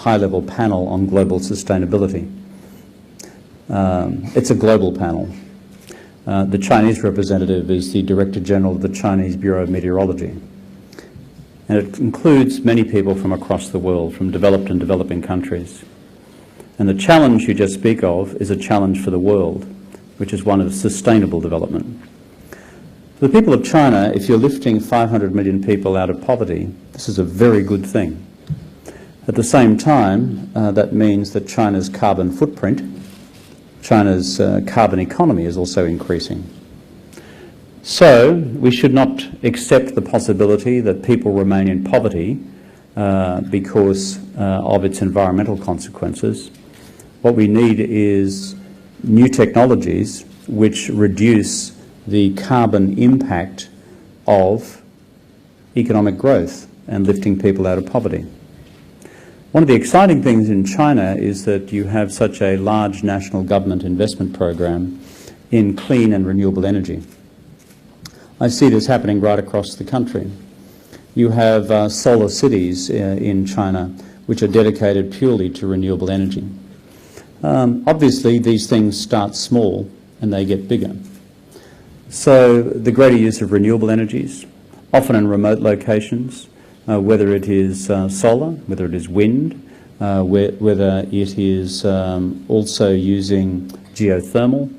high-level panel on global sustainability. It's a global panel. The Chinese representative is the Director General of the Chinese Bureau of Meteorology. And it includes many people from across the world, from developed and developing countries. And the challenge you just speak of is a challenge for the world, which is one of sustainable development. For the people of China, if you're lifting 500 million people out of poverty, this is a very good thing. At the same time, that means that China's carbon footprint, China's carbon economy is also increasing. So we should not accept the possibility that people remain in poverty because of its environmental consequences. What we need is new technologies which reduce the carbon impact of economic growth and lifting people out of poverty. One of the exciting things in China is that you have such a large national government investment program in clean and renewable energy. I see this happening right across the country. You have solar cities in China which are dedicated purely to renewable energy. Obviously, these things start small and they get bigger. So the greater use of renewable energies, often in remote locations, whether it is solar, whether it is wind, whether it is also using geothermal,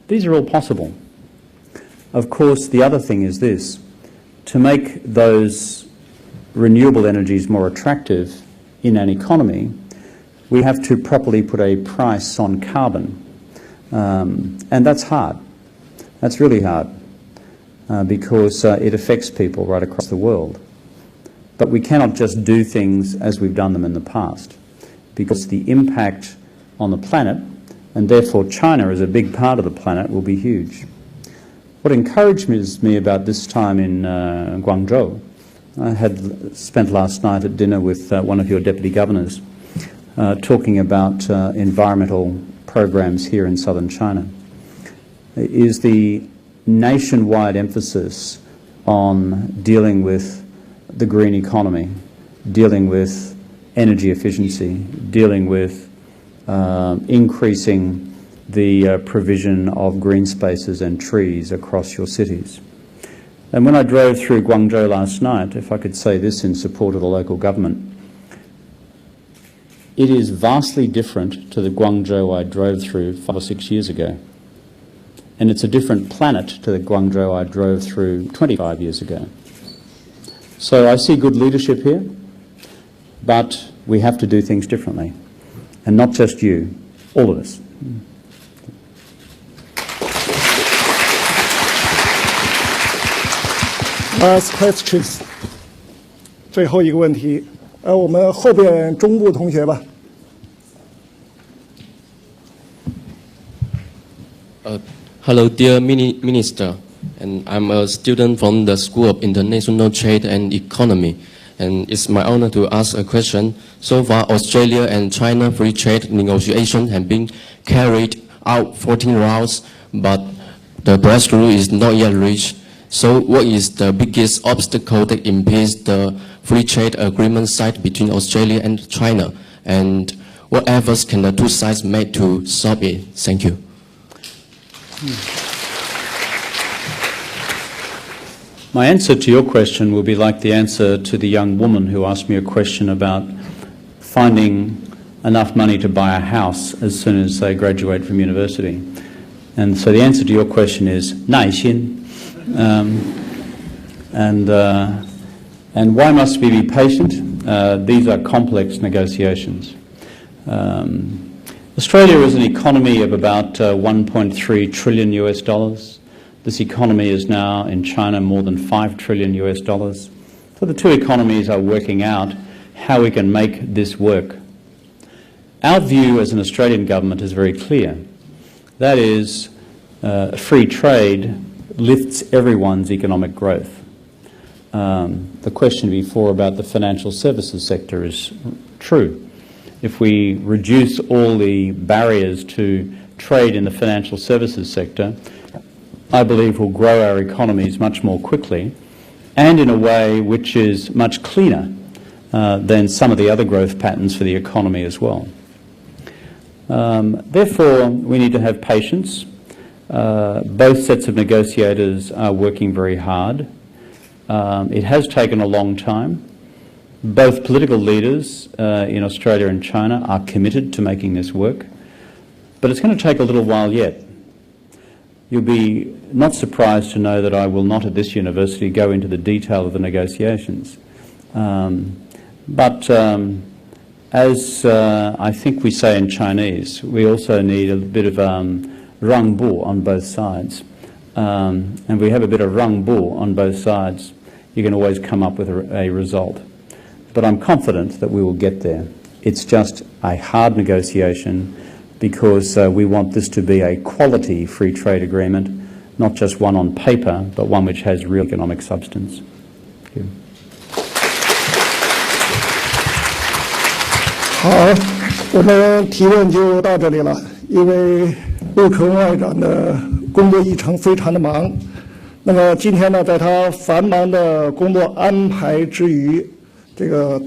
these are all possible. Of course, the other thing is this: to make those renewable energies more attractive in an economy, we have to properly put a price on carbon. And that's hard. That's really hard because it affects people right across the world. But we cannot just do things as we've done them in the past, because the impact on the planet, and therefore China as a big part of the planet, will be huge. What encouraged me about this time in Guangzhou, I had spent last night at dinner with one of your deputy governors talking about environmental programs here in southern China, is the nationwide emphasis on dealing with the green economy, dealing with energy efficiency, dealing with increasing the provision of green spaces and trees across your cities. And when I drove through Guangzhou last night, if I could say this in support of the local government, it is vastly different to the Guangzhou I drove through 5 or 6 years ago. And it's a different planet to the Guangzhou I drove through 25 years ago. So I see good leadership here, but we have to do things differently. And not just you, all of us. Last questions. 最后一个问题，我们后边中部同学吧。Hello, dear Minister, and I'm a student from the School of International Trade and Economy, and it's my honor to ask a question. So far, Australia and China free trade negotiations have been carried out 14 rounds, but the breakthrough is not yet reached. So what is the biggest obstacle that impedes the free trade agreement signed between Australia and China? And what efforts can the two sides make to solve it? Thank you. My answer to your question will be like the answer to the young woman who asked me a question about finding enough money to buy a house as soon as they graduate from university. And so the answer to your question is 耐心. And why must we be patient? These are complex negotiations. Australia is an economy of about 1.3 trillion US dollars. This economy is now in China more than 5 trillion US dollars. So the two economies are working out how we can make this work. Our view as an Australian government is very clear. That is, free trade lifts everyone's economic growth. The question before about the financial services sector is true. If we reduce all the barriers to trade in the financial services sector, I believe we'll grow our economies much more quickly and in a way which is much cleaner than some of the other growth patterns for the economy as well. Therefore, we need to have patience. Both sets of negotiators are working very hard. It has taken a long time. Both political leaders in Australia and China are committed to making this work, but it's going to take a little while yet. You'll be not surprised to know that I will not at this university go into the detail of the negotiations. But as I think we say in Chinese, we also need a bit of rang bu on both sides. And we have a bit of rang bu on both sides, you can always come up with a result. But I'm confident that we will get there. It's just a hard negotiation because we want this to be a quality free trade agreement, not just one on paper, but one which has real economic substance. Thank you. 好，我们提问就到这里了。因为陆克文外长的工作议程非常的忙，那么今天呢，在他繁忙的工作安排之余，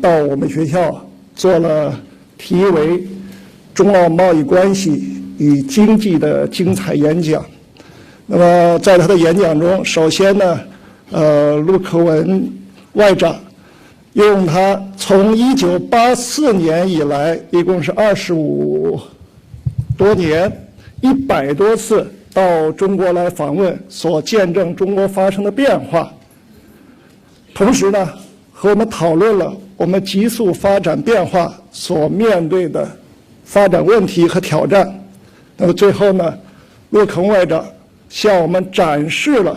到我们学校做了题为“中澳贸易关系与经济”的精彩演讲。那么在他的演讲中，首先呢，陆克文外长用他从1984年以来，一共是25多年，100多次到中国来访问，所见证中国发生的变化。同时呢，和我们讨论了我们急速发展变化所面对的发展问题和挑战。那么最后呢，陆克文外长向我们展示了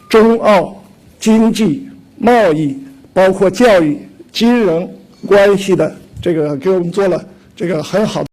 中澳经济、贸易，包括教育、金融关系的给我们做了很好的